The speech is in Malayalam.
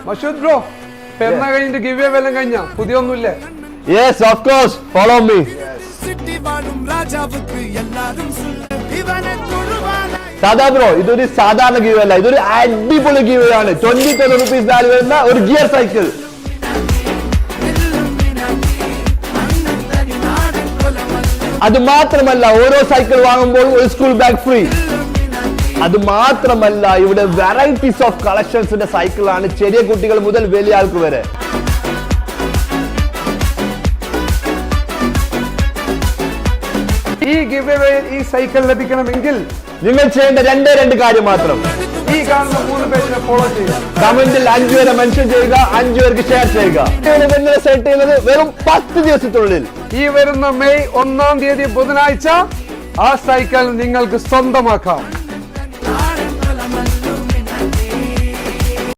Mashood bro, പെരുന്നാൾ കഴിഞ്ഞിട്ട് ഗിവ് അവേ എല്ലാം കഴിഞ്ഞ പുതിയൊന്നുമില്ലേ? Yes, of course. Follow me. സാധാ ബ്രോ ഇതൊരു സാധാരണ ഗീവ് അല്ല, ഇതൊരു അടിപൊളി ഗീവ് ആണ്. 20,000 rupees വാല്യൂ വരുന്ന ഒരു ഗിയർ സൈക്കിൾ. അത് മാത്രമല്ല ഓരോ സൈക്കിൾ വാങ്ങുമ്പോൾ ഒരു സ്കൂൾ ബാഗ് ഫ്രീ. അത് മാത്രമല്ല ഇവിടെ വെറൈറ്റീസ് ഓഫ് കളക്ഷൻസിന്റെ സൈക്കിളാണ്, ചെറിയ കുട്ടികൾ മുതൽ വലിയ ആൾക്ക് വരെ. ഈ ഗിവ് അവേ ഈ സൈക്കിൾ ലഭിക്കണമെങ്കിൽ നിങ്ങൾ ചെയ്യേണ്ട രണ്ട് കാര്യം മാത്രം. ഈ കാണുന്ന 3 പേജിനെ ഫോളോ ചെയ്യുക. കമന്റിൽ 5 പേരെ മെൻഷൻ ചെയ്യുക, 5 പേർക്ക് ഷെയർ ചെയ്യുക. സെറ്റ് ചെയ്യുന്നത് വെറും 10 ദിവസത്തിനുള്ളിൽ. ഈ വരുന്ന മെയ് 1 ബുധനാഴ്ച ആ സൈക്കിൾ നിങ്ങൾക്ക് സ്വന്തമാക്കാം.